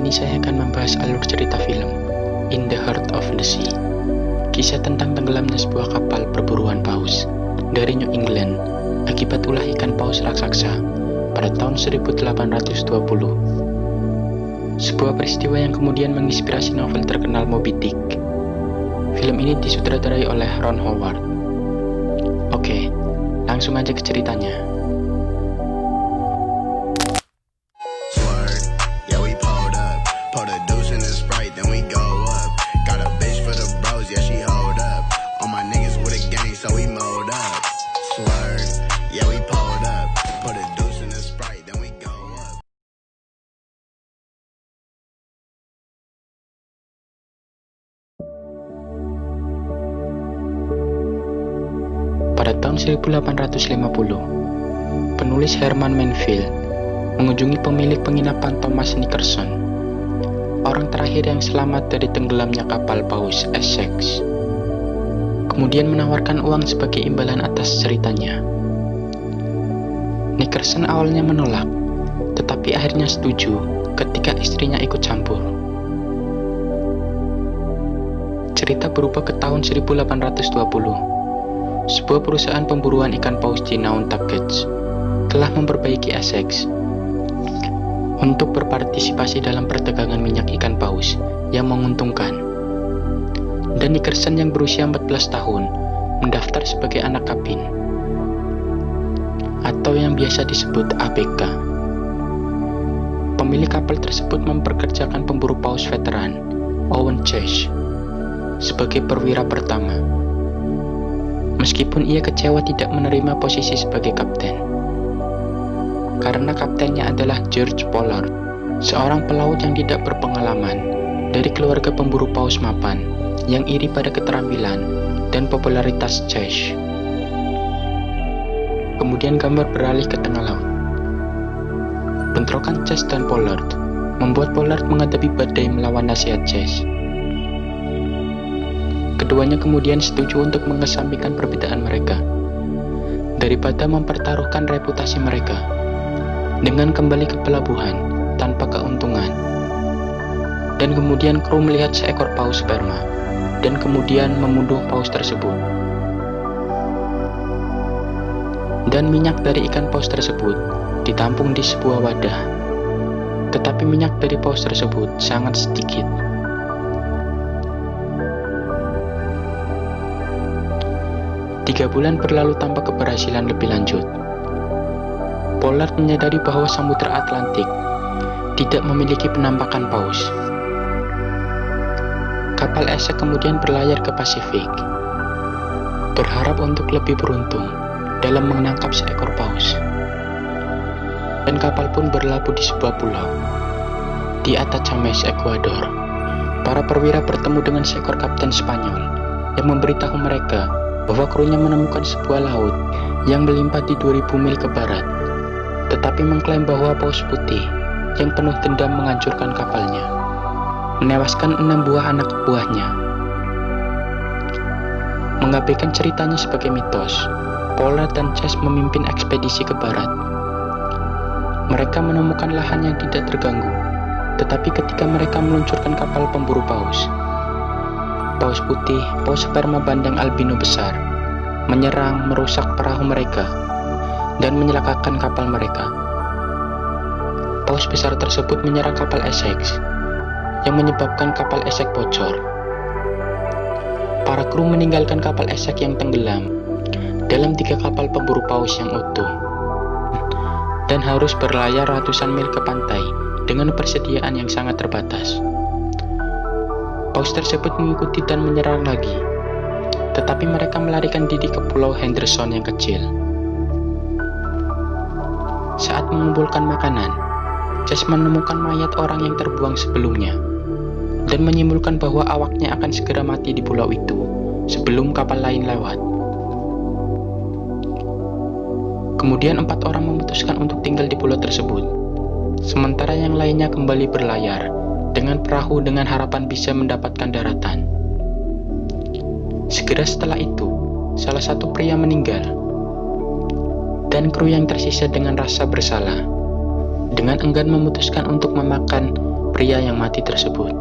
ini saya akan membahas alur cerita film In the Heart of the Sea, kisah tentang tenggelamnya sebuah kapal perburuan paus dari New England akibat ulah ikan paus raksasa pada tahun 1820. Sebuah peristiwa yang kemudian menginspirasi novel terkenal Moby Dick. Film ini disutradarai oleh Ron Howard. Oke, langsung aja ke ceritanya. Pada tahun 1850, penulis Herman Melville mengunjungi pemilik penginapan Thomas Nickerson, orang terakhir yang selamat dari tenggelamnya kapal paus Essex. Kemudian menawarkan uang sebagai imbalan atas ceritanya. Nickerson awalnya menolak, tetapi akhirnya setuju ketika istrinya ikut campur. Cerita berubah ke tahun 1820. Sebuah perusahaan pemburuan ikan paus di Nantucket telah memperbaiki Essex untuk berpartisipasi dalam perdagangan minyak ikan paus yang menguntungkan. Dan Nickerson yang berusia 14 tahun mendaftar sebagai anak kabin atau yang biasa disebut ABK. Pemilik kapal tersebut memperkerjakan pemburu paus veteran Owen Chase sebagai perwira pertama. Meskipun ia kecewa tidak menerima posisi sebagai kapten, karena kaptennya adalah George Pollard, seorang pelaut yang tidak berpengalaman dari keluarga pemburu paus mapan yang iri pada keterampilan dan popularitas Chase. Kemudian gambar beralih ke tengah laut. Bentrokan Chase dan Pollard membuat Pollard menghadapi badai melawan nasihat Chase. Keduanya kemudian setuju untuk mengesampingkan perbedaan mereka daripada mempertaruhkan reputasi mereka dengan kembali ke pelabuhan tanpa keuntungan. Dan kemudian kru melihat seekor paus sperma dan kemudian membunuh paus tersebut. Dan minyak dari ikan paus tersebut ditampung di sebuah wadah. Tetapi minyak dari paus tersebut sangat sedikit. 3 bulan berlalu tanpa keberhasilan lebih lanjut. Pollard menyadari bahwa Samudra Atlantik tidak memiliki penampakan paus. Kapal Essex kemudian berlayar ke Pasifik, berharap untuk lebih beruntung dalam menangkap seekor paus. Dan kapal pun berlabuh di sebuah pulau di Atacames, Ekuador. Para perwira bertemu dengan seekor kapten Spanyol yang memberitahu mereka bahwa krunya menemukan sebuah laut yang melimpah di 2000 mil ke barat, tetapi mengklaim bahwa paus putih yang penuh dendam menghancurkan kapalnya, menewaskan 6 buah anak buahnya. Mengabaikan ceritanya sebagai mitos, Pollard dan Chase memimpin ekspedisi ke barat. Mereka menemukan lahan yang tidak terganggu, tetapi ketika mereka meluncurkan kapal pemburu paus putih, paus sperma bandeng albino besar, menyerang, merusak perahu mereka, dan menyelakakan kapal mereka. Paus besar tersebut menyerang kapal Essex, yang menyebabkan kapal Essex bocor. Para kru meninggalkan kapal Essex yang tenggelam dalam 3 kapal pemburu paus yang utuh, dan harus berlayar ratusan mil ke pantai dengan persediaan yang sangat terbatas. Paus tersebut mengikuti dan menyerang lagi, tetapi mereka melarikan diri ke Pulau Henderson yang kecil. Saat mengumpulkan makanan, Chase menemukan mayat orang yang terbuang sebelumnya, dan menyimpulkan bahwa awaknya akan segera mati di pulau itu sebelum kapal lain lewat. Kemudian 4 orang memutuskan untuk tinggal di pulau tersebut, sementara yang lainnya kembali berlayar dengan perahu dengan harapan bisa mendapatkan daratan. Segera setelah itu, salah satu pria meninggal, dan kru yang tersisa dengan rasa bersalah, dengan enggan memutuskan untuk memakan pria yang mati tersebut.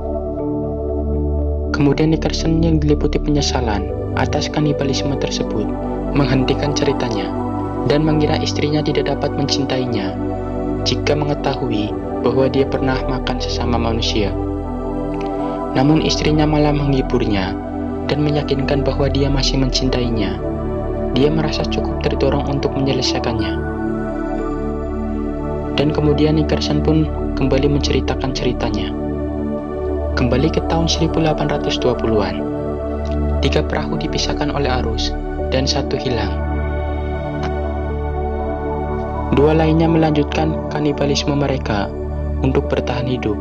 Kemudian Nickerson yang diliputi penyesalan atas kanibalisme tersebut menghentikan ceritanya dan mengira istrinya tidak dapat mencintainya jika mengetahui bahwa dia pernah makan sesama manusia. Namun istrinya malah menghiburnya dan meyakinkan bahwa dia masih mencintainya. Dia merasa cukup terdorong untuk menyelesaikannya. Dan kemudian Nickerson pun kembali menceritakan ceritanya. Kembali ke tahun 1820-an. 3 perahu dipisahkan oleh arus dan 1 hilang. 2 lainnya melanjutkan kanibalisme mereka untuk bertahan hidup.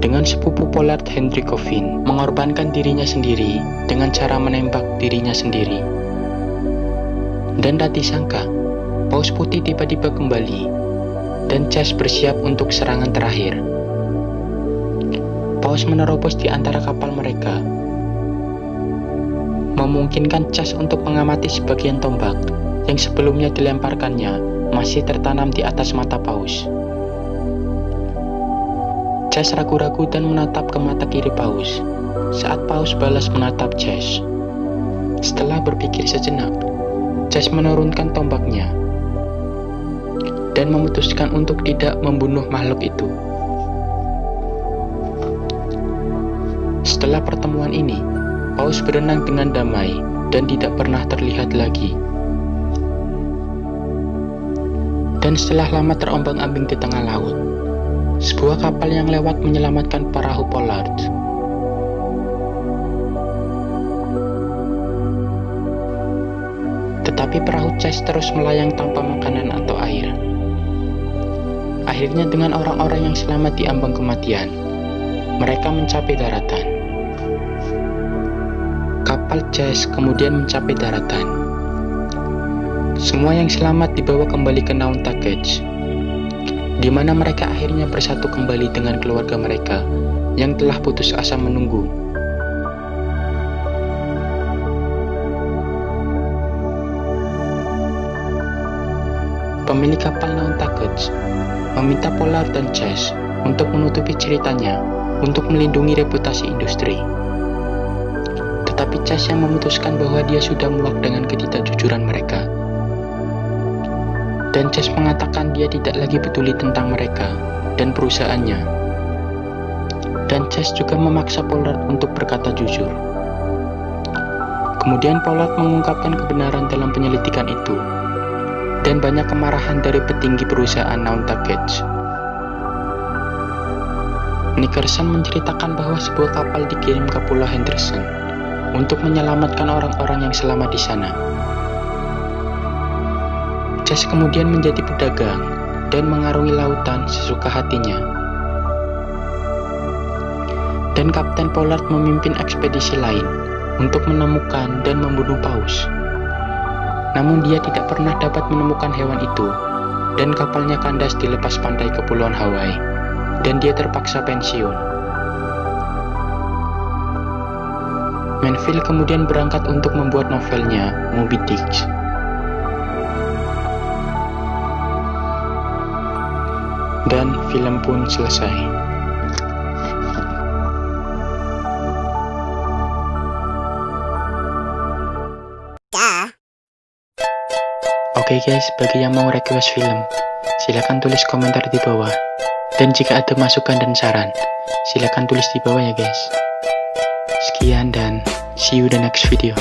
Dengan sepupu Pollard, Henry Coffin mengorbankan dirinya sendiri dengan cara menembak dirinya sendiri. Dan tak disangka, Paus Putih tiba-tiba kembali dan Chase bersiap untuk serangan terakhir. Paus menerobos di antara kapal mereka, memungkinkan Chase untuk mengamati sebagian tombak yang sebelumnya dilemparkannya masih tertanam di atas mata Paus. Chase ragu-ragu dan menatap ke mata kiri Paus saat Paus balas menatap Chase. Setelah berpikir sejenak, Chase menurunkan tombaknya dan memutuskan untuk tidak membunuh makhluk itu. Setelah pertemuan ini, Paus berenang dengan damai dan tidak pernah terlihat lagi. Dan setelah lama terombang-ambing di tengah laut, sebuah kapal yang lewat menyelamatkan perahu Pollard. Tetapi perahu Chase terus melayang tanpa makanan atau air. Akhirnya dengan orang-orang yang selamat di ambang kematian, mereka mencapai daratan. Kapal Chase kemudian mencapai daratan. Semua yang selamat dibawa kembali ke Nantucket, di mana mereka akhirnya bersatu kembali dengan keluarga mereka yang telah putus asa menunggu. Pemilik kapal Nantucket meminta Pollard dan Chase untuk menutupi ceritanya untuk melindungi reputasi industri. Tetapi Chase yang memutuskan bahwa dia sudah muak dengan ketidakjujuran mereka. Dan Chase mengatakan dia tidak lagi peduli tentang mereka dan perusahaannya. Dan Chase juga memaksa Pollard untuk berkata jujur. Kemudian Pollard mengungkapkan kebenaran dalam penyelidikan itu, dan banyak kemarahan dari petinggi perusahaan Nantucket. Nickerson menceritakan bahwa sebuah kapal dikirim ke Pulau Henderson untuk menyelamatkan orang-orang yang selamat di sana. Chase kemudian menjadi pedagang dan mengarungi lautan sesuka hatinya. Dan Kapten Pollard memimpin ekspedisi lain untuk menemukan dan membunuh Paus. Namun dia tidak pernah dapat menemukan hewan itu, dan kapalnya kandas di lepas pantai Kepulauan Hawaii, dan dia terpaksa pensiun. Manville kemudian berangkat untuk membuat novelnya Moby Dick. Dan film pun selesai. Oke guys, bagi yang mau request film, silakan tulis komentar di bawah. Dan jika ada masukan dan saran, silakan tulis di bawah ya guys. Sekian dan see you the next video.